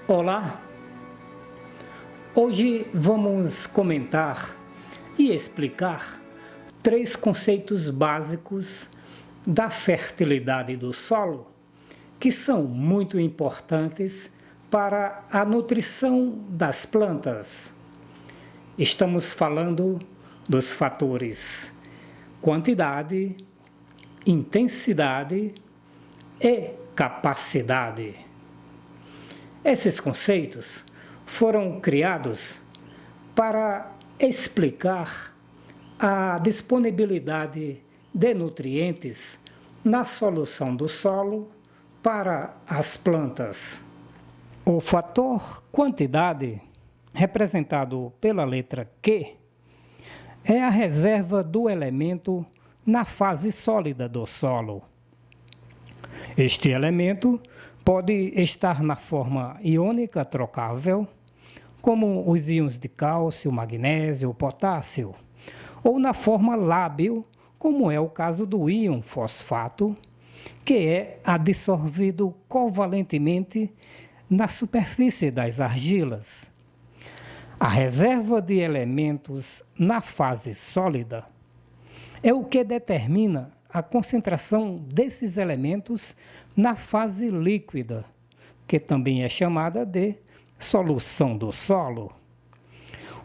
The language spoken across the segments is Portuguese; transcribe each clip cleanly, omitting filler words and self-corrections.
Olá! Hoje vamos comentar e explicar 3 conceitos básicos da fertilidade do solo, que são muito importantes para a nutrição das plantas. Estamos falando dos fatores quantidade, intensidade e capacidade. Esses conceitos foram criados para explicar a disponibilidade de nutrientes na solução do solo para as plantas. O fator quantidade, representado pela letra Q, é a reserva do elemento na fase sólida do solo. Este elemento pode estar na forma iônica trocável, como os íons de cálcio, magnésio, potássio, ou na forma lábil, como é o caso do íon fosfato, que é adsorvido covalentemente na superfície das argilas. A reserva de elementos na fase sólida é o que determina a concentração desses elementos na fase líquida, que também é chamada de solução do solo.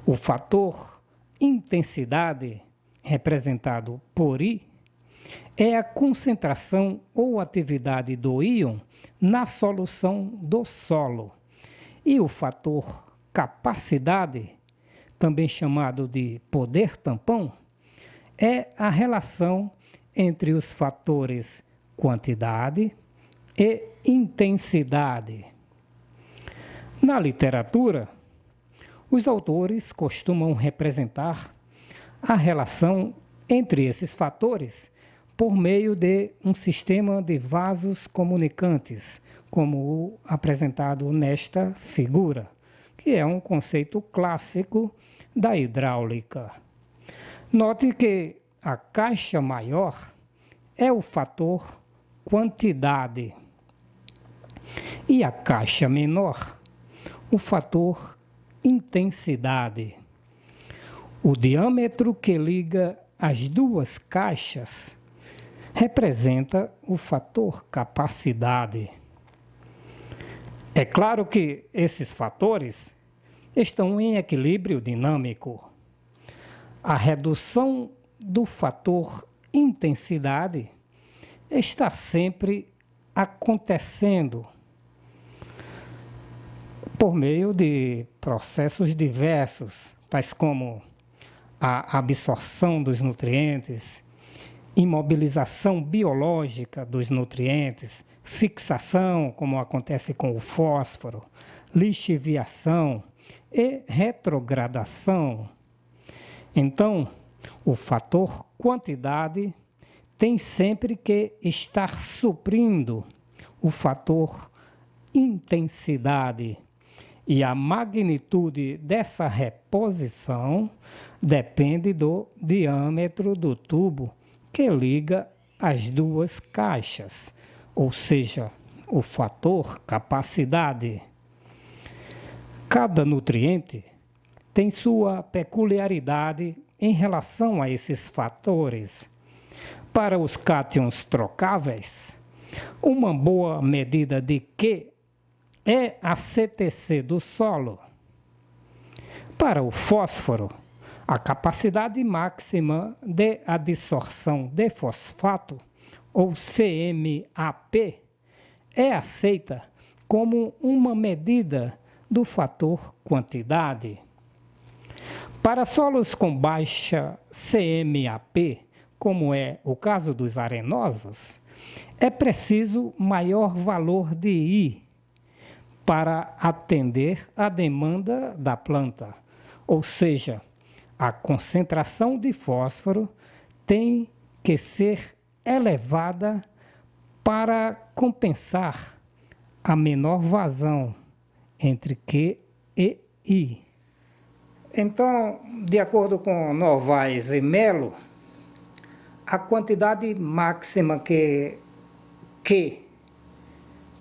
O fator intensidade, representado por I, é a concentração ou atividade do íon na solução do solo. E o fator capacidade, também chamado de poder tampão, é a relação entre os fatores quantidade e intensidade. Na literatura, os autores costumam representar a relação entre esses fatores por meio de um sistema de vasos comunicantes, como o apresentado nesta figura, que é um conceito clássico da hidráulica. Note que a caixa maior é o fator quantidade e a caixa menor o fator intensidade. O diâmetro que liga as duas caixas representa o fator capacidade. É claro que esses fatores estão em equilíbrio dinâmico. A redução do fator intensidade está sempre acontecendo por meio de processos diversos, tais como a absorção dos nutrientes, imobilização biológica dos nutrientes, fixação, como acontece com o fósforo, lixiviação e retrogradação. Então, o fator quantidade tem sempre que estar suprindo o fator intensidade. E a magnitude dessa reposição depende do diâmetro do tubo que liga as duas caixas, ou seja, o fator capacidade. Cada nutriente tem sua peculiaridade em relação a esses fatores. Para os cátions trocáveis, uma boa medida de Q é a CTC do solo. Para o fósforo, a capacidade máxima de adsorção de fosfato, ou CMAP, é aceita como uma medida do fator quantidade. Para solos com baixa CMAP, como é o caso dos arenosos, é preciso maior valor de I para atender à demanda da planta, ou seja, a concentração de fósforo tem que ser elevada para compensar a menor vazão entre Q e I. Então, de acordo com Novaes e Melo, a quantidade máxima que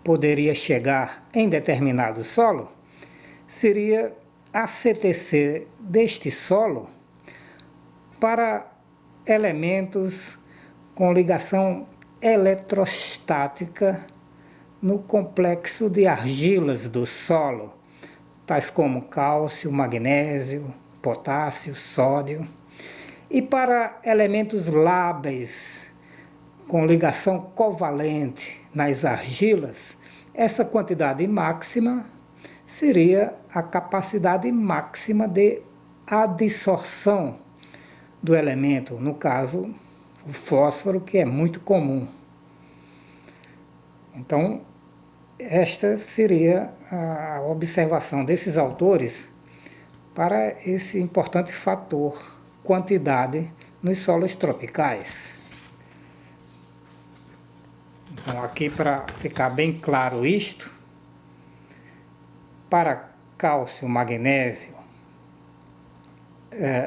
poderia chegar em determinado solo seria a CTC deste solo para elementos com ligação eletrostática no complexo de argilas do solo, tais como cálcio, magnésio, potássio, sódio, e para elementos lábeis com ligação covalente nas argilas, essa quantidade máxima seria a capacidade máxima de adsorção do elemento, no caso, o fósforo, que é muito comum. Então, esta seria a observação desses autores para esse importante fator, quantidade, nos solos tropicais. Então, aqui para ficar bem claro isto, para cálcio, magnésio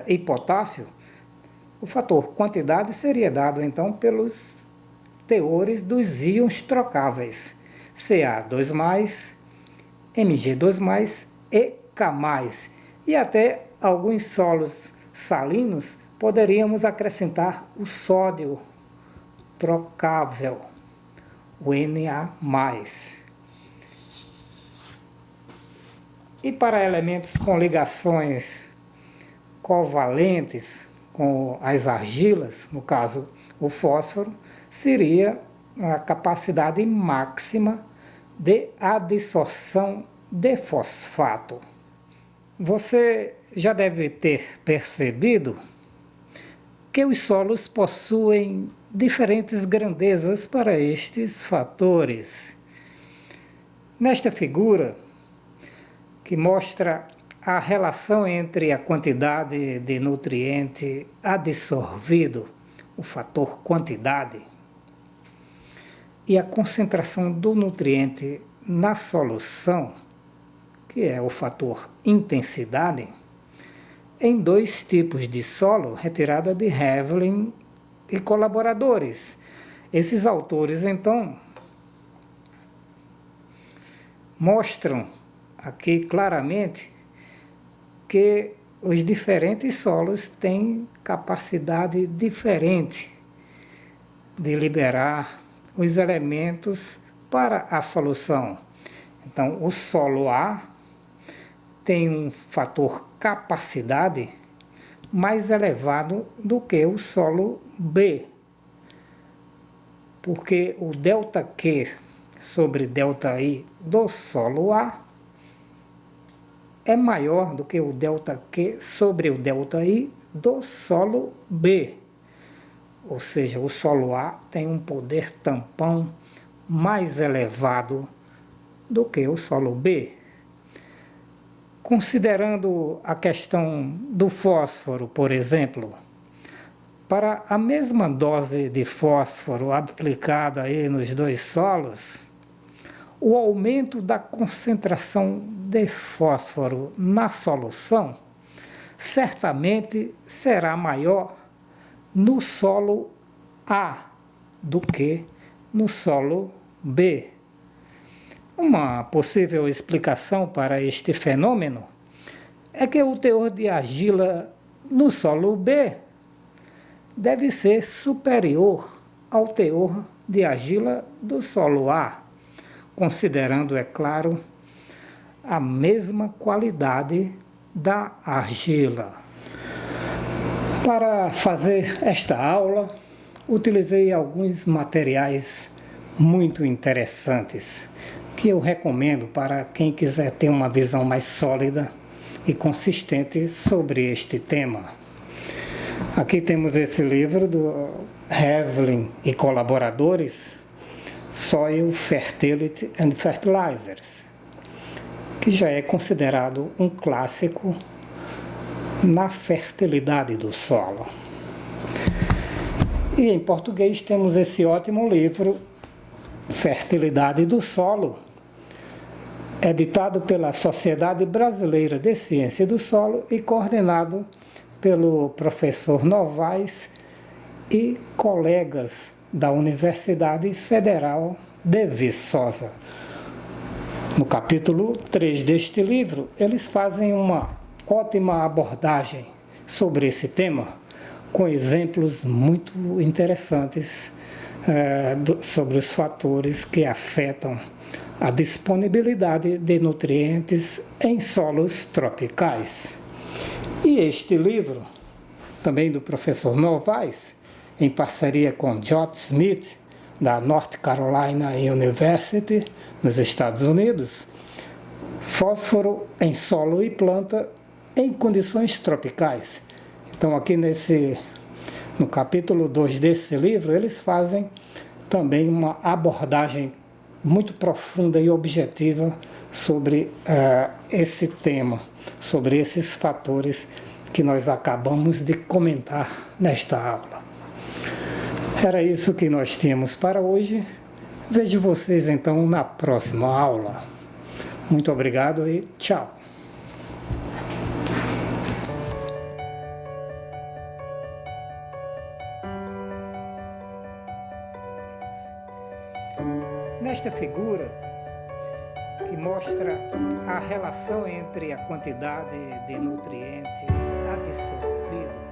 e potássio, o fator quantidade seria dado então pelos teores dos íons trocáveis, Ca2+, Mg2+, e K+, e até alguns solos salinos poderíamos acrescentar o sódio trocável, o Na+. E para elementos com ligações covalentes com as argilas, no caso o fósforo, seria a capacidade máxima de adsorção de fosfato. Você já deve ter percebido que os solos possuem diferentes grandezas para estes fatores. Nesta figura, que mostra a relação entre a quantidade de nutriente absorvido, o fator quantidade, e a concentração do nutriente na solução, que é o fator intensidade, em dois tipos de solo retirada de Havelin e colaboradores. Esses autores, então, mostram aqui claramente que os diferentes solos têm capacidade diferente de liberar os elementos para a solução. Então, o solo A tem um fator capacidade mais elevado do que o solo B, porque o ΔQ sobre ΔI do solo A é maior do que o ΔQ sobre o ΔI do solo B. Ou seja, o solo A tem um poder tampão mais elevado do que o solo B. Considerando a questão do fósforo, por exemplo, para a mesma dose de fósforo aplicada aí nos dois solos, o aumento da concentração de fósforo na solução certamente será maior no solo A do que no solo B. Uma possível explicação para este fenômeno é que o teor de argila no solo B deve ser superior ao teor de argila do solo A, considerando, é claro, a mesma qualidade da argila. Para fazer esta aula, utilizei alguns materiais muito interessantes que eu recomendo para quem quiser ter uma visão mais sólida e consistente sobre este tema. Aqui temos esse livro do Havelin e colaboradores, Soil Fertility and Fertilizers, que já é considerado um clássico na fertilidade do solo. E em português temos esse ótimo livro, Fertilidade do Solo, editado pela Sociedade Brasileira de Ciência do Solo e coordenado pelo professor Novaes e colegas da Universidade Federal de Viçosa. No capítulo 3 deste livro, eles fazem uma ótima abordagem sobre esse tema, com exemplos muito interessantes sobre os fatores que afetam a disponibilidade de nutrientes em solos tropicais. E este livro, também do professor Novaes, em parceria com George Smith, da North Carolina University, nos Estados Unidos, Fósforo em solo e planta em condições tropicais. Então aqui no capítulo 2 desse livro, eles fazem também uma abordagem muito profunda e objetiva sobre esse tema, sobre esses fatores que nós acabamos de comentar nesta aula. Era isso que nós tínhamos para hoje. Vejo vocês então na próxima aula. Muito obrigado e tchau! Nesta figura, que mostra a relação entre a quantidade de nutriente absorvido